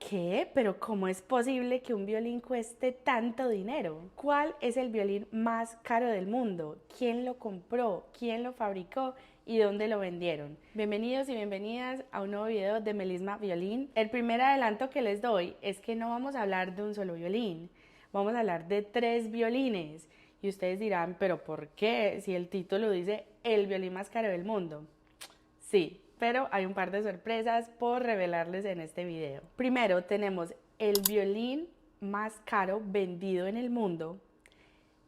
¿Qué? ¿Pero cómo es posible que un violín cueste tanto dinero? ¿Cuál es el violín más caro del mundo? ¿Quién lo compró? ¿Quién lo fabricó? ¿Y dónde lo vendieron? Bienvenidos y bienvenidas a un nuevo video de Melisma Violín. El primer adelanto que les doy es que no vamos a hablar de un solo violín, vamos a hablar de 3 violines. Y ustedes dirán, ¿pero por qué? Si el título dice el violín más caro del mundo. Sí, pero hay un par de sorpresas por revelarles en este video. Primero tenemos el violín más caro vendido en el mundo.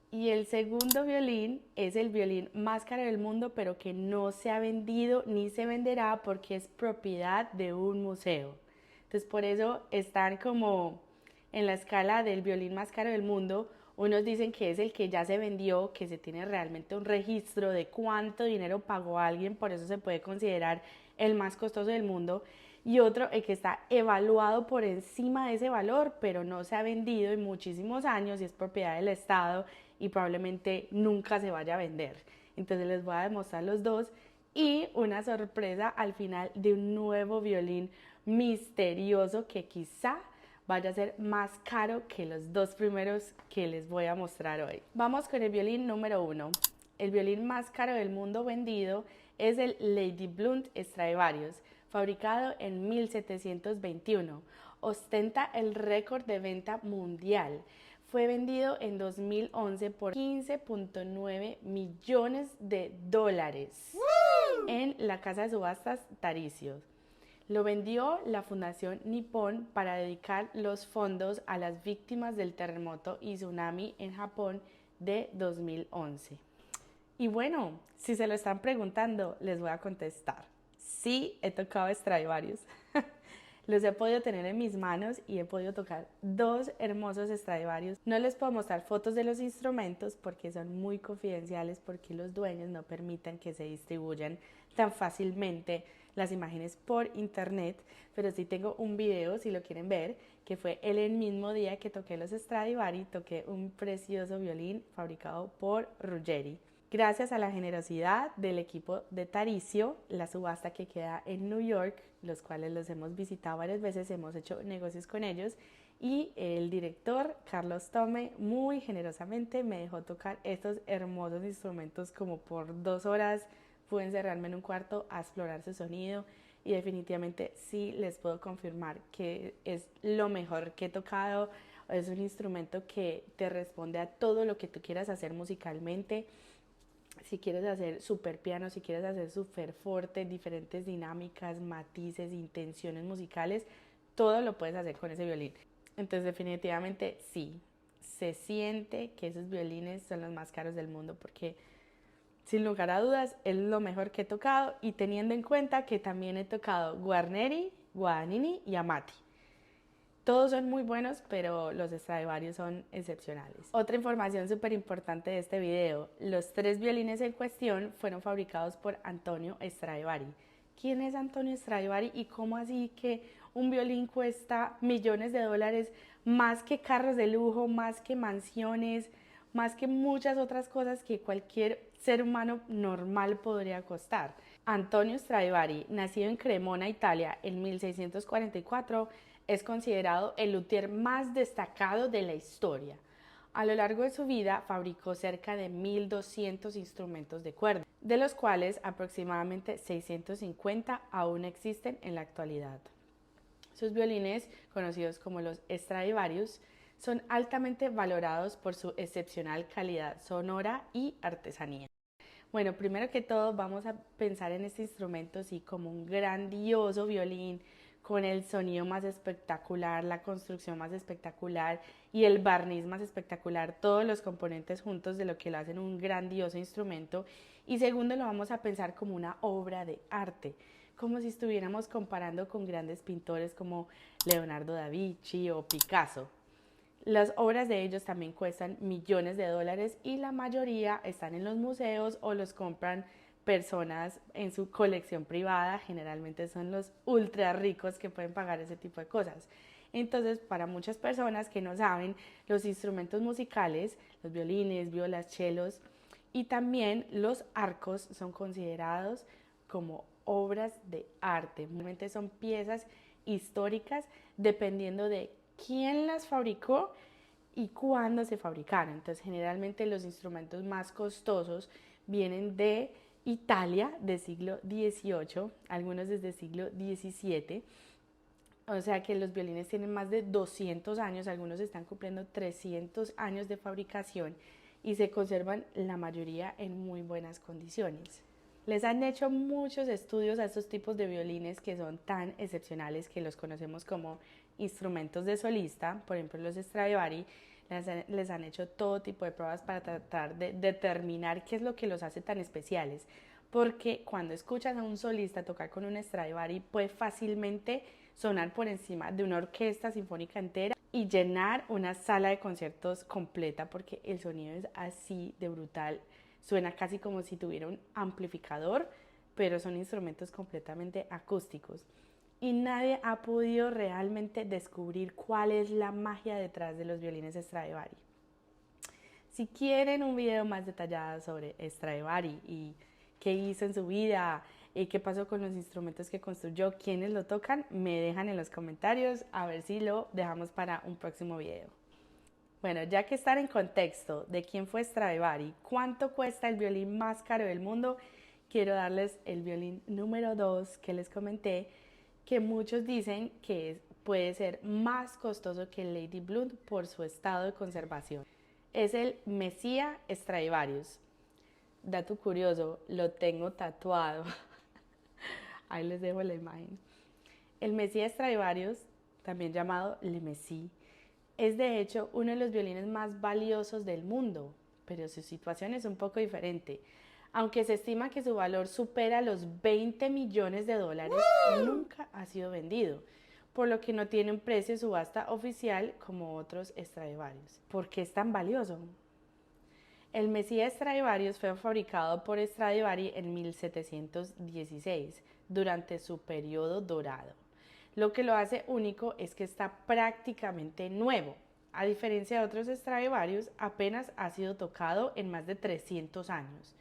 Y el segundo violín es el violín más caro del mundo, pero que no se ha vendido ni se venderá porque es propiedad de un museo. Entonces por eso están como en la escala del violín más caro del mundo. Unos dicen que es el que ya se vendió, que se tiene realmente un registro de cuánto dinero pagó alguien, por eso se puede considerar el más costoso del mundo. Y otro, el que está evaluado por encima de ese valor, pero no se ha vendido en muchísimos años y es propiedad del Estado y probablemente nunca se vaya a vender. Entonces les voy a demostrar los dos y una sorpresa al final de un nuevo violín misterioso que quizá vaya a ser más caro que los dos primeros que les voy a mostrar hoy. Vamos con el violín número 1. El violín más caro del mundo vendido es el Lady Blunt Stradivarius, fabricado en 1721. Ostenta el récord de venta mundial. Fue vendido en 2011 por 15.9 millones de dólares en la casa de subastas Tarisios. Lo vendió la Fundación Nippon para dedicar los fondos a las víctimas del terremoto y tsunami en Japón de 2011. Y bueno, si se lo están preguntando, les voy a contestar. Sí, he tocado Stradivarius. Los he podido tener en mis manos y he podido tocar 2 hermosos Stradivarius. No les puedo mostrar fotos de los instrumentos porque son muy confidenciales, porque los dueños no permitan que se distribuyan tan fácilmente las imágenes por internet, pero sí tengo un video, si lo quieren ver, que fue el mismo día que toqué los Stradivari, toqué un precioso violín fabricado por Ruggeri. Gracias a la generosidad del equipo de Taricio, la subasta que queda en New York, los cuales los hemos visitado varias veces, hemos hecho negocios con ellos, y el director Carlos Tome muy generosamente me dejó tocar estos hermosos instrumentos como por 2 horas. Pude encerrarme en un cuarto a explorar su sonido y definitivamente sí les puedo confirmar que es lo mejor que he tocado. Es un instrumento que te responde a todo lo que tú quieras hacer musicalmente. Si quieres hacer super piano, si quieres hacer super forte, diferentes dinámicas, matices, intenciones musicales, todo lo puedes hacer con ese violín. Entonces definitivamente sí, se siente que esos violines son los más caros del mundo porque sin lugar a dudas es lo mejor que he tocado, y teniendo en cuenta que también he tocado Guarneri, Guadagnini y Amati. Todos son muy buenos, pero los Stradivarius son excepcionales. Otra información súper importante de este video: los 3 violines en cuestión fueron fabricados por Antonio Stradivari. ¿Quién es Antonio Stradivari y cómo así que un violín cuesta millones de dólares, más que carros de lujo, más que mansiones, más que muchas otras cosas que cualquier ser humano normal podría costar? Antonio Stradivari, nacido en Cremona, Italia, en 1644, es considerado el luthier más destacado de la historia. A lo largo de su vida fabricó cerca de 1.200 instrumentos de cuerda, de los cuales aproximadamente 650 aún existen en la actualidad. Sus violines, conocidos como los Stradivarius, son altamente valorados por su excepcional calidad sonora y artesanía. Bueno, primero que todo vamos a pensar en este instrumento sí como un grandioso violín con el sonido más espectacular, la construcción más espectacular y el barniz más espectacular, todos los componentes juntos de lo que lo hacen un grandioso instrumento. Y segundo, lo vamos a pensar como una obra de arte, como si estuviéramos comparando con grandes pintores como Leonardo da Vinci o Picasso. Las obras de ellos también cuestan millones de dólares y la mayoría están en los museos o los compran personas en su colección privada. Generalmente son los ultra ricos que pueden pagar ese tipo de cosas. Entonces, para muchas personas que no saben, los instrumentos musicales, los violines, violas, chelos y también los arcos son considerados como obras de arte. Realmente son piezas históricas dependiendo de quién las fabricó y cuándo se fabricaron. Entonces, generalmente los instrumentos más costosos vienen de Italia del siglo XVIII, algunos desde el siglo XVII. O sea que los violines tienen más de 200 años, algunos están cumpliendo 300 años de fabricación y se conservan la mayoría en muy buenas condiciones. Les han hecho muchos estudios a estos tipos de violines que son tan excepcionales que los conocemos como instrumentos de solista, por ejemplo los Stradivari. Les han hecho todo tipo de pruebas para tratar de determinar qué es lo que los hace tan especiales, porque cuando escuchas a un solista tocar con un Stradivari puede fácilmente sonar por encima de una orquesta sinfónica entera y llenar una sala de conciertos completa, porque el sonido es así de brutal. Suena casi como si tuviera un amplificador, pero son instrumentos completamente acústicos. Y nadie ha podido realmente descubrir cuál es la magia detrás de los violines Stradivari. Si quieren un video más detallado sobre Stradivari y qué hizo en su vida, y qué pasó con los instrumentos que construyó, quiénes lo tocan, me dejan en los comentarios a ver si lo dejamos para un próximo video. Bueno, ya que están en contexto de quién fue Stradivari, cuánto cuesta el violín más caro del mundo, quiero darles el violín número 2 que les comenté, que muchos dicen que puede ser más costoso que el Lady Blunt por su estado de conservación. Es el Messiah Stradivarius. Dato curioso, lo tengo tatuado. Ahí les dejo la imagen. El Messiah Stradivarius, también llamado Le Messie, es de hecho uno de los violines más valiosos del mundo, pero su situación es un poco diferente. Aunque se estima que su valor supera los 20 millones de dólares, nunca ha sido vendido, por lo que no tiene un precio de subasta oficial como otros Stradivarius. ¿Por qué es tan valioso? El Messiah Stradivarius fue fabricado por Stradivari en 1716, durante su periodo dorado. Lo que lo hace único es que está prácticamente nuevo. A diferencia de otros Stradivarius, apenas ha sido tocado en más de 300 años.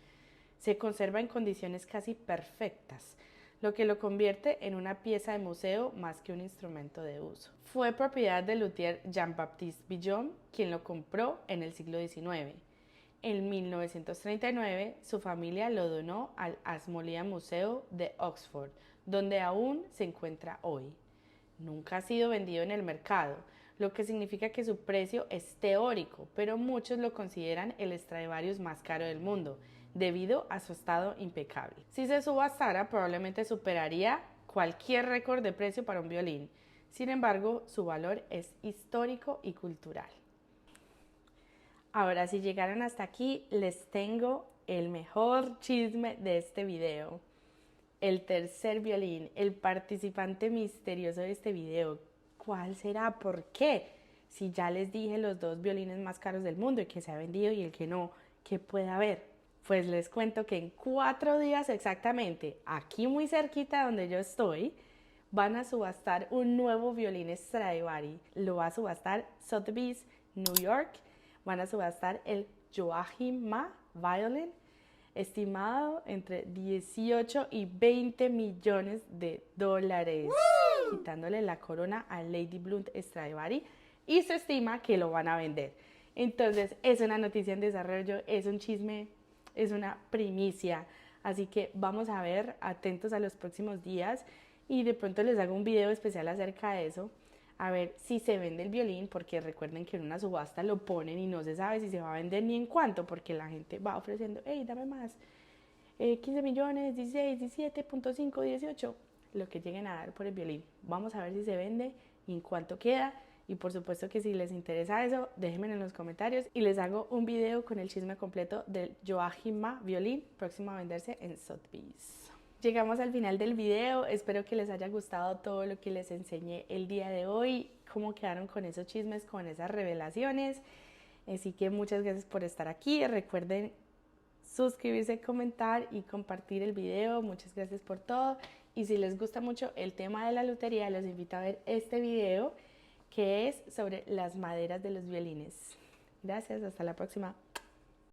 Se conserva en condiciones casi perfectas, lo que lo convierte en una pieza de museo más que un instrumento de uso. Fue propiedad del luthier Jean-Baptiste Billon, quien lo compró en el siglo XIX. En 1939, su familia lo donó al Ashmolean Museo de Oxford, donde aún se encuentra hoy. Nunca ha sido vendido en el mercado, lo que significa que su precio es teórico, pero muchos lo consideran el Stradivarius más caro del mundo, debido a su estado impecable. Si se subastara, probablemente superaría cualquier récord de precio para un violín. Sin embargo, su valor es histórico y cultural. Ahora, si llegaron hasta aquí, les tengo el mejor chisme de este video. El tercer violín, el participante misterioso de este video. ¿Cuál será? ¿Por qué? Si ya les dije los dos violines más caros del mundo, el que se ha vendido y el que no, ¿qué puede haber? Pues les cuento que en 4 días exactamente, aquí muy cerquita donde yo estoy, van a subastar un nuevo violín Stradivari. Lo va a subastar Sotheby's, New York. Van a subastar el Joachim Mah Violin, estimado entre 18 y 20 millones de dólares, quitándole la corona a Lady Blunt Stradivari, y se estima que lo van a vender. Entonces es una noticia en desarrollo, es un chisme, es una primicia, así que vamos a ver, atentos a los próximos días y de pronto les hago un video especial acerca de eso, a ver si se vende el violín, porque recuerden que en una subasta lo ponen y no se sabe si se va a vender ni en cuánto, porque la gente va ofreciendo, hey, dame más, 15 millones, 16, 17.5, 18, lo que lleguen a dar por el violín. Vamos a ver si se vende y en cuánto queda. Y por supuesto que si les interesa eso, déjenme en los comentarios y les hago un video con el chisme completo del Joachim Mah violín, próximo a venderse en Sotheby's. Llegamos al final del video, espero que les haya gustado todo lo que les enseñé el día de hoy, cómo quedaron con esos chismes, con esas revelaciones. Así que muchas gracias por estar aquí, recuerden suscribirse, comentar y compartir el video, muchas gracias por todo. Y si les gusta mucho el tema de la lutería, los invito a ver este video que es sobre las maderas de los violines. Gracias, hasta la próxima.